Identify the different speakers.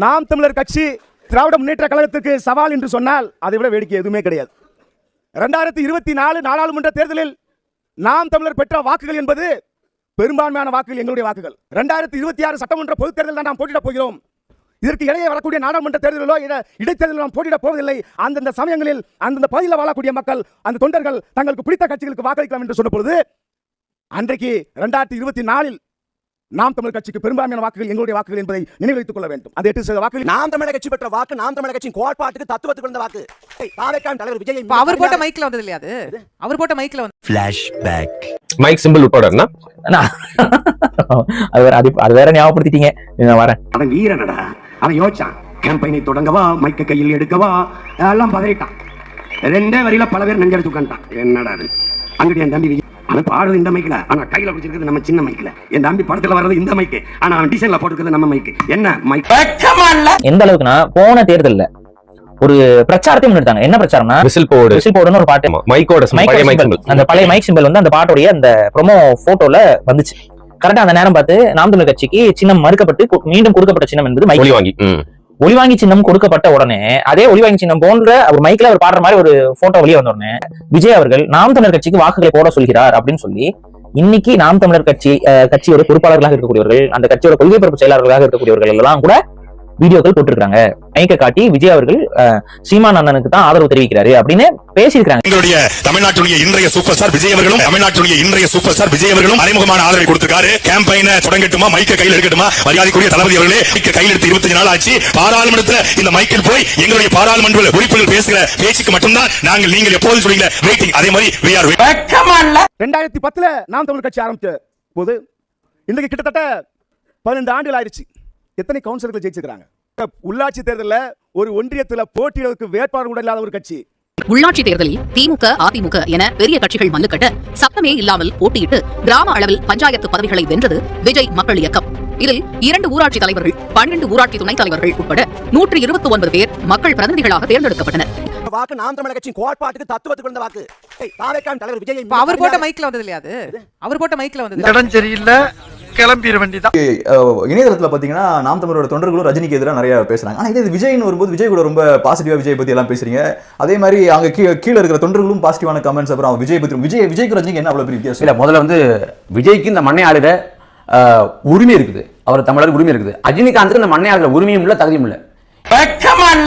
Speaker 1: நாம் தமிழர் கட்சி திராவிட முன்னேற்ற கழகத்துக்கு சவால் என்று சொன்னால் அதை விட வேடிக்கை எதுவுமே கிடையாது. 2024 நாடாளுமன்ற தேர்தலில் நாம் தமிழர் பெற்ற வாக்குகள் என்பது பெரும்பான்மையான வாக்குகள் எங்களுடைய வாக்குகள். 2026 சட்டமன்ற பொதுத் தேர்தலில் தான் நாம் போட்டியிடப் போகிறோம். இதற்கு இடையே வரக்கூடிய நாடாளுமன்ற தேர்தலிலோ இடைத்தேர்தலில் நாம் போட்டியிடப் போவதில்லை. அந்தந்த சமயங்களில் அந்தந்த பகுதியில் வாழக்கூடிய மக்கள், அந்த தொண்டர்கள் தங்களுக்கு பிடித்த கட்சிகளுக்கு வாக்களிக்கலாம் என்று சொன்ன பொழுது, அன்றைக்கு 2024 நாம் தமிழர் கட்சிக்கு பெரும்பான்மையான வாக்குகள் எங்களுடைய வாக்குகள் என்பதை நினைவு வைத்துக் கொள்ள வேண்டும். அது 8% வாக்குகள்
Speaker 2: நாம் தமிழர் கட்சி பெற்ற வாக்கு நாம் தமிழர் கட்சியின் கோட்பாட்டுக்கு தத்துவத்துக்கு வந்த வாக்கு. தலைவர் விஜய்
Speaker 3: அவர் போட்ட மைக்ல வந்தது இல்லையா? அது அவர் போட்ட மைக்ல வந்து
Speaker 4: ஃபிளாஷ்பேக் மைக் சிம்பிள் உட்படனா அது வேற ஞாபகப்படுத்திட்டீங்க. நான் வரேன்.
Speaker 2: அவன் வீரனடா, அவன் யோசிச்சான் கேம்பெயினை தொடங்கவா மைக்க கையில் எடுக்கவா எல்லாம் பதறிட்டான். ரெண்டே வரியில பல பேர் நெஞ்சடிச்சு உட்காந்துட்டான். என்னடா அது அங்கிட்டு என் தம்பி அவன் பாடுறது இந்த மைக்கில், ஆனா கையில பிடிச்சிருக்கிறது நம்ம சின்ன மைக்கில். என் தம்பி படத்துல வர்றது இந்த மைக்கு, ஆனா அவன் டிசைன்ல போட்டுக்கிறது நம்ம மைக்கு. என்ன மைக்?
Speaker 4: எந்த அளவுக்குன்னா போன தேர்தல்ல ஒரு பிரச்சாரத்தை முன்னெடுத்தாங்க. என்ன பிரச்சாரம்னா விசில் போடுன்னு ஒரு பாட்டு, மைக்கோட அந்த பழைய மைக் சிம்பிள் வந்து அந்த பாட்டோடைய அந்த ப்ரோமோ போட்டோல வந்துச்சு. கரெக்டா அந்த நேரம் பார்த்து நாம் தமிழர் கட்சிக்கு சின்னம் மறுக்கப்பட்டு மீண்டும் கொடுக்கப்பட்ட சின்னம் என்பது மைக் ஒளிவாங்கி சின்னம் கொடுக்கப்பட்ட உடனே அதே ஒளிவாங்கி சின்னம் போன்ற ஒரு மைக்ல அவர் பாடுற மாதிரி ஒரு போட்டோ வெளியே வந்த உடனே விஜய் அவர்கள் நாம் தமிழர் கட்சிக்கு வாக்குகளை போட சொல்கிறார் அப்படின்னு சொல்லி இன்னைக்கு நாம் தமிழர் கட்சியோட பொறுப்பாளர்களாக இருக்கக்கூடியவர்கள், அந்த கட்சியோட கொள்கை பரப்பு செயலாளர்களாக இருக்கக்கூடியவர்கள் எல்லாம் கூட வீடியோக்கள் போட்டிருக்காங்க. மைக்கை காட்டி விஜய் அவர்கள் சீமான் அண்ணனுக்கு தான் ஆதரவு தெரிவிக்கிறாரு அப்படின்னு பேசியிருக்காங்க.
Speaker 5: எங்களுடைய தமிழ்நாட்டுடைய இன்றைய சூப்பர் ஸ்டார் விஜய் அவர்களும் அறிமுகமான ஆதரவை கொடுத்திருக்காரு. கேம்பெயினை தொடங்கட்டுமா, மைக்க கையில் எடுக்கட்டுமா? மரியாதைக்குரிய தளபதி அவர்களே, மைக்க கையில் எடுத்து 25 நாள் ஆச்சு. பாராளுமன்றத்தில் இந்த மைக்கில் போய் எங்களுடைய பாராளுமன்ற உறுப்பினர்கள் பேசுகிற பேச்சுக்கு மட்டும்தான் நீங்கள் எப்போது சொல்லுங்க வெயிட்டிங். அதே மாதிரி
Speaker 1: 2010 நாம் தமிழர் கட்சி ஆரம்பிச்ச போது இன்றைக்கு கிட்டத்தட்ட 12 ஆண்டுகள் ஆயிடுச்சு. எத்தனை கவுன்சிலர்கள் ஜெயிச்சிருக்காங்க? உள்ளாட்சி தேர்தலில் ஒரு ஒன்றியத்தில் போட்டியிடுவதற்கு வேட்பாளர் கூட இல்லாத ஒரு கட்சி.
Speaker 6: உள்ளாட்சி தேர்தலில் திமுக, அதிமுக என பெரிய கட்சிகள் மல்லு கட்ட சத்தமே இல்லாமல் போட்டியிட்டு கிராம அளவில் பஞ்சாயத்து பதவிகளை வென்றது விஜய் மக்கள் இயக்கம். இதில் 2 ஊராட்சி தலைவர்கள், 12 ஊராட்சி துணைத் தலைவர்கள் உட்பட 129 பேர் மக்கள் பிரதிநிதிகளாக தேர்ந்தெடுக்கப்பட்டனர்.
Speaker 2: வாக்கு நாம் தமிழர் கட்சியின் கோட்பாட்டுக்கு தத்துவத்துக்கு வந்த வாக்கு. தலைவர் விஜய்
Speaker 3: அவர் போட்ட மைக்ல வந்தது இல்லையா? அது அவர் போட்ட மைக்ல வந்தது.
Speaker 7: இடம் சரியில்லை, கிளம்பிட வேண்டியதான்.
Speaker 8: இணையதளத்தில் பார்த்தீங்கன்னா நாம் தமிழரோட தொண்டர்களும் ரஜினிக்கு எதிராக நிறைய பேசுறாங்க. ஆனால் இது விஜய்னு வரும்போது விஜய் கூட ரொம்ப பாசிட்டிவா விஜய் பத்தி எல்லாம் பேசுறீங்க. அதே மாதிரி அங்க கீழே இருக்கிற தொண்டர்களும் பாசிட்டிவான கமெண்ட்ஸ். அப்புறம் விஜய் பத்தி விஜய்க்கு ரஜினிக்கு என்ன அவ்வளவு பெரிய வித்தியாசம்?
Speaker 9: இல்ல, முதல்ல வந்து விஜய்க்கு இந்த மண்ணை ஆளுட உரிமை இருக்குது, அவர் தமிழருக்கு உரிமை இருக்குது. ரஜினிகாந்துக்கு இந்த மண்ணை ஆளுட உரிமையும் இல்லை, தகுதியும் இல்லை.